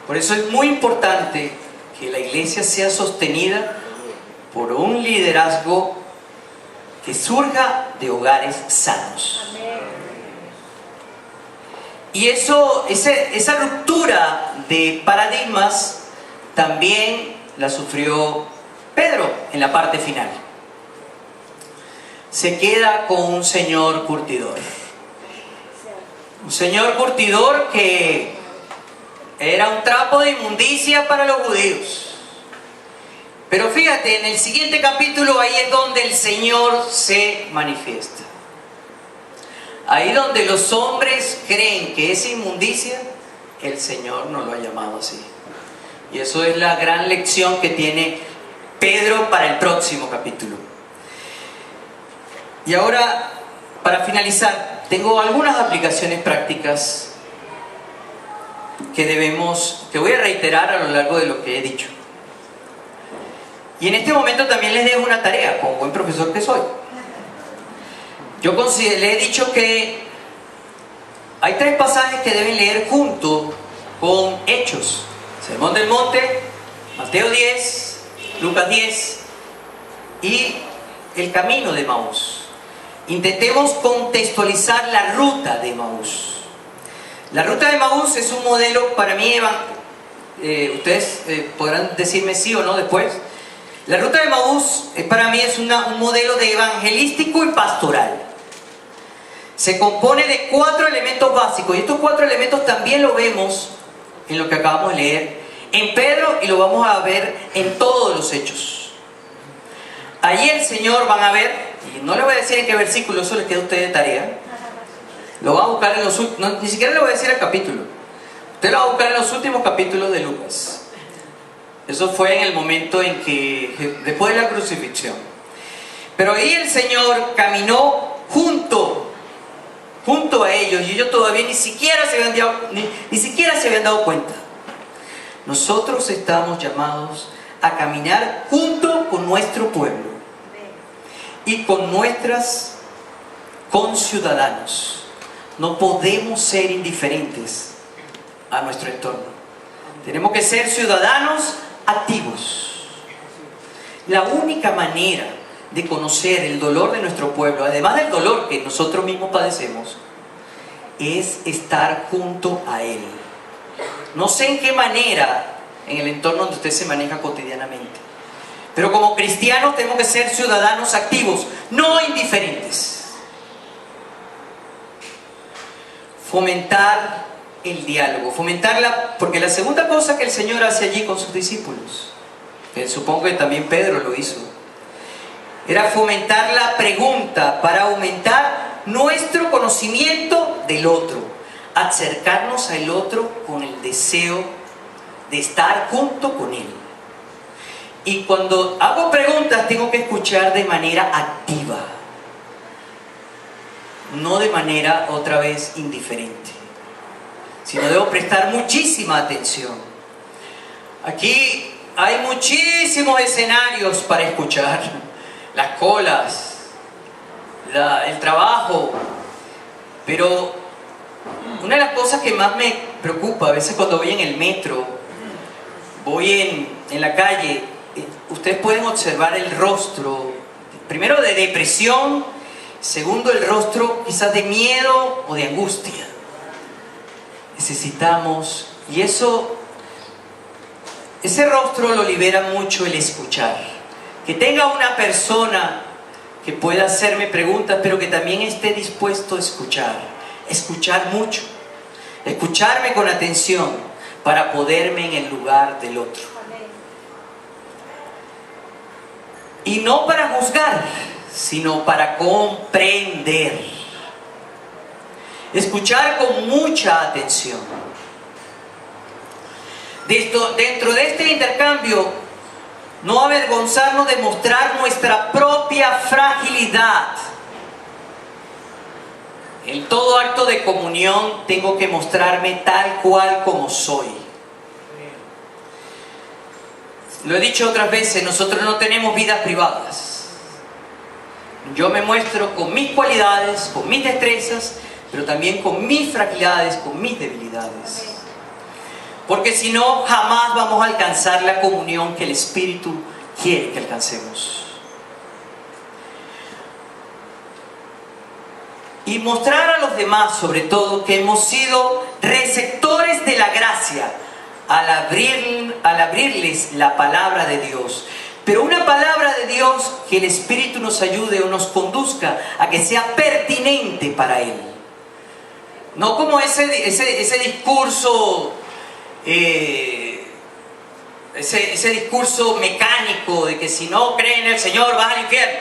S1: Por eso es muy importante que la iglesia sea sostenida por un liderazgo que surja de hogares sanos. Y esa ruptura de paradigmas también la sufrió Pedro en la parte final. Se queda con un señor curtidor. Un señor curtidor que era un trapo de inmundicia para los judíos. Pero fíjate, en el siguiente capítulo ahí es donde el Señor se manifiesta. Ahí donde los hombres creen que es inmundicia, el Señor no lo ha llamado así. Y eso es la gran lección que tiene Pedro para el próximo capítulo. Y ahora, para finalizar, tengo algunas aplicaciones prácticas que voy a reiterar a lo largo de lo que he dicho. Y en este momento también les dejo una tarea, como buen profesor que soy. Le he dicho que hay 3 pasajes que deben leer junto con Hechos. Sermón del Monte, Mateo 10, Lucas 10 y el camino de Emaús. Intentemos contextualizar la ruta de Emaús. La ruta de Emaús es un modelo para mí, ustedes podrán decirme sí o no después. La ruta de Emaús para mí es un modelo de evangelístico y pastoral. Se compone de 4 elementos básicos, y estos 4 elementos también lo vemos en lo que acabamos de leer en Pedro, y lo vamos a ver en todos los hechos. Allí el Señor, van a ver, y no les voy a decir en qué versículo, eso les queda a ustedes de tarea. Lo van a buscar en los últimos, ni siquiera les voy a decir el capítulo. Usted lo va a buscar en los últimos capítulos de Lucas. Eso fue en el momento en que, después de la crucifixión. Pero ahí el Señor caminó junto a ellos, y ellos todavía ni siquiera se habían dado cuenta. Nosotros estamos llamados a caminar junto con nuestro pueblo y con nuestras conciudadanos. No podemos ser indiferentes a nuestro entorno. Tenemos que ser ciudadanos activos. La única manera de conocer el dolor de nuestro pueblo, además del dolor que nosotros mismos padecemos, es estar junto a él. No sé en qué manera en el entorno donde usted se maneja cotidianamente, pero como cristianos tenemos que ser ciudadanos activos, no indiferentes. Fomentar el diálogo, porque la segunda cosa que el Señor hace allí con sus discípulos, que supongo que también Pedro lo hizo, era fomentar la pregunta para aumentar nuestro conocimiento del otro, acercarnos al otro con el deseo de estar junto con él. Y cuando hago preguntas tengo que escuchar de manera activa, no de manera otra vez indiferente, sino debo prestar muchísima atención. Aquí hay muchísimos escenarios para escuchar: las colas, el trabajo. Pero una de las cosas que más me preocupa a veces cuando voy en el metro, voy en la calle, ustedes pueden observar el rostro, primero de depresión, segundo el rostro quizás de miedo o de angustia. Necesitamos, y ese rostro lo libera mucho el escuchar. Que tenga una persona que pueda hacerme preguntas, pero que también esté dispuesto a escuchar mucho, escucharme con atención para ponerme en el lugar del otro. Y no para juzgar, sino para comprender. Escuchar con mucha atención. Dentro de este intercambio, no avergonzarnos de mostrar nuestra propia fragilidad. En todo acto de comunión tengo que mostrarme tal cual como soy. Lo he dicho otras veces, nosotros no tenemos vidas privadas. Yo me muestro con mis cualidades, con mis destrezas, pero también con mis fragilidades, con mis debilidades. Porque si no, jamás vamos a alcanzar la comunión que el Espíritu quiere que alcancemos. Y mostrar a los demás, sobre todo, que hemos sido receptores de la gracia, al abrirles la palabra de Dios. Pero una palabra de Dios que el Espíritu nos ayude o nos conduzca a que sea pertinente para Él. No como ese discurso, ese discurso mecánico de que si no crees en el Señor vas al infierno.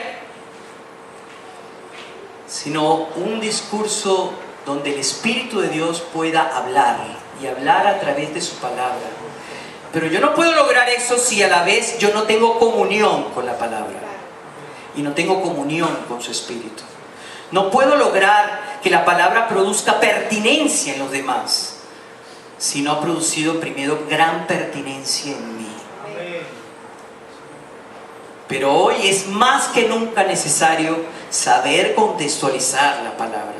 S1: Sino un discurso donde el Espíritu de Dios pueda hablar y hablar a través de su palabra. Pero yo no puedo lograr eso si a la vez yo no tengo comunión con la palabra y no tengo comunión con su Espíritu. No puedo lograr que la palabra produzca pertinencia en los demás si no ha producido primero gran pertinencia en mí. Pero hoy es más que nunca necesario saber contextualizar la palabra.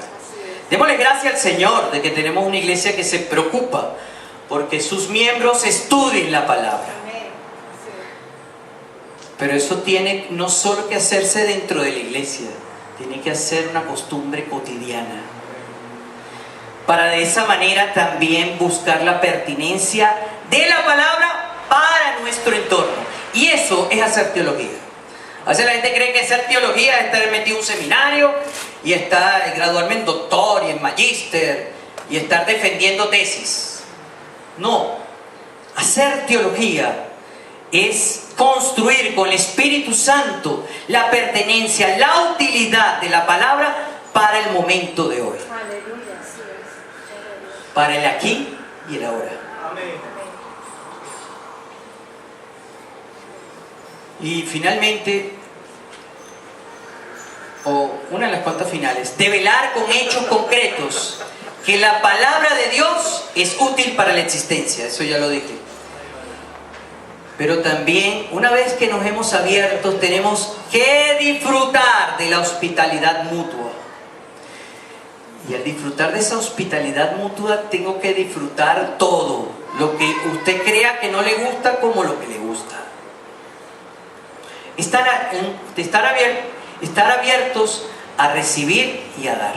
S1: Démosle gracias al Señor de que tenemos una iglesia que se preocupa porque sus miembros estudien la palabra. Pero eso tiene no solo que hacerse dentro de la iglesia, tiene que hacer una costumbre cotidiana. Para de esa manera también buscar la pertinencia de la palabra para nuestro entorno. Y eso es hacer teología. A veces la gente cree que hacer teología es estar metido en un seminario y estar graduarme en doctor y en magíster y estar defendiendo tesis. No, hacer teología es construir con el Espíritu Santo la pertenencia, la utilidad de la palabra para el momento de hoy. Para el aquí y el ahora. Y finalmente, o una de las cuantas finales, develar con hechos concretos que la palabra de Dios es útil para la existencia. Eso ya lo dije. Pero también, una vez que nos hemos abierto, tenemos que disfrutar de la hospitalidad mutua. Y al disfrutar de esa hospitalidad mutua, tengo que disfrutar todo. Lo que usted crea que no le gusta como lo que le gusta. Estar abiertos a recibir y a dar.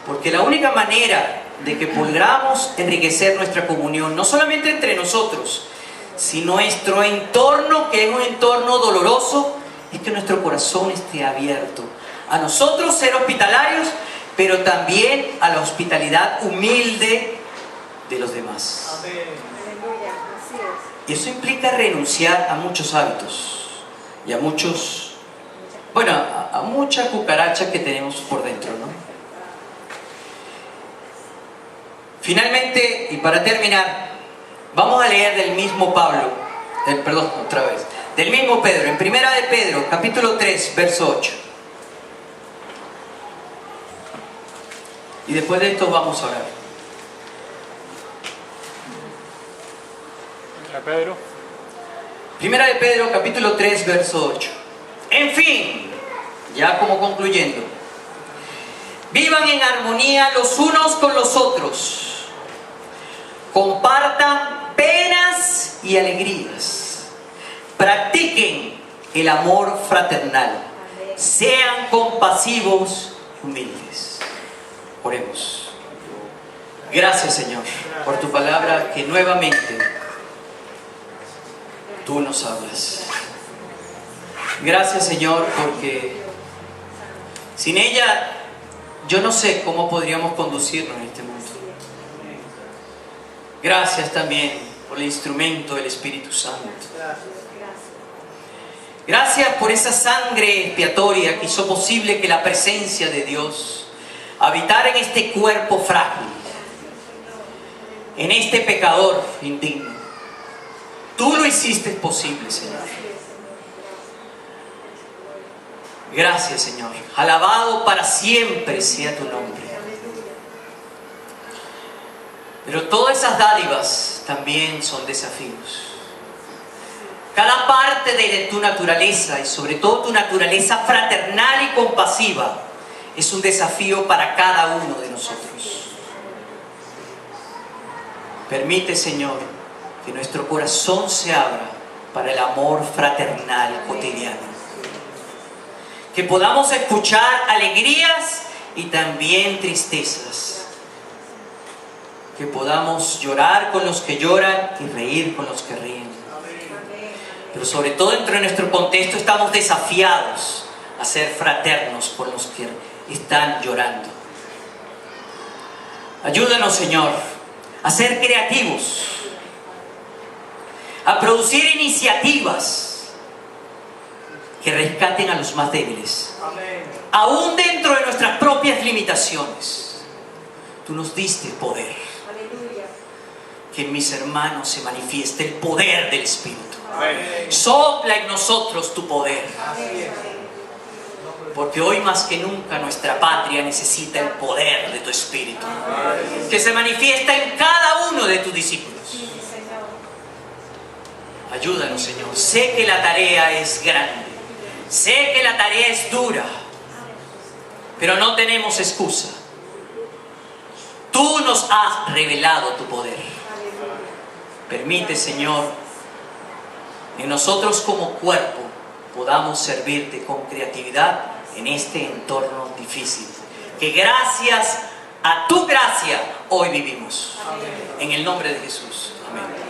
S1: Porque la única manera de que podamos enriquecer nuestra comunión, no solamente entre nosotros, sino nuestro entorno, que es un entorno doloroso, es que nuestro corazón esté abierto. A nosotros ser hospitalarios, pero también a la hospitalidad humilde de los demás. Y eso implica renunciar a muchos hábitos y a muchos, a muchas cucarachas que tenemos por dentro, ¿no? Finalmente, y para terminar, vamos a leer del mismo del mismo Pedro, en Primera de Pedro, capítulo 3, verso 8. Y después de esto vamos a orar. Primera de Pedro, capítulo 3, verso 8. En fin, ya como concluyendo, vivan en armonía los unos con los otros. Compartan penas y alegrías. Practiquen el amor fraternal. Sean compasivos y humildes. Oremos. Gracias, Señor, por tu palabra que nuevamente tú nos hablas. Gracias, Señor, porque sin ella yo no sé cómo podríamos conducirnos en este mundo. Gracias también por el instrumento del Espíritu Santo. Gracias por esa sangre expiatoria que hizo posible que la presencia de Dios habitara en este cuerpo frágil, en este pecador indigno. Tú lo hiciste posible, Señor. Gracias, Señor. Alabado para siempre sea tu nombre. Pero todas esas dádivas también son desafíos. Cada parte de tu naturaleza, y sobre todo tu naturaleza fraternal y compasiva, es un desafío para cada uno de nosotros. Permite, Señor, que nuestro corazón se abra para el amor fraternal cotidiano. Que podamos escuchar alegrías y también tristezas. Que podamos llorar con los que lloran y reír con los que ríen. Pero sobre todo dentro de nuestro contexto estamos desafiados a ser fraternos con los que están llorando. Ayúdanos, Señor, a ser creativos, a producir iniciativas que rescaten a los más débiles. Aún dentro de nuestras propias limitaciones, tú nos diste poder. Que en mis hermanos se manifieste el poder del Espíritu. Sopla en nosotros tu poder. Porque hoy más que nunca nuestra patria necesita el poder de tu Espíritu. Que se manifiesta en cada uno de tus discípulos. Ayúdanos, Señor. Sé que la tarea es grande. Sé que la tarea es dura. Pero no tenemos excusa. Tú nos has revelado tu poder. Permite, Señor, que nosotros como cuerpo podamos servirte con creatividad en este entorno difícil. Que gracias a tu gracia hoy vivimos. En el nombre de Jesús. Amén.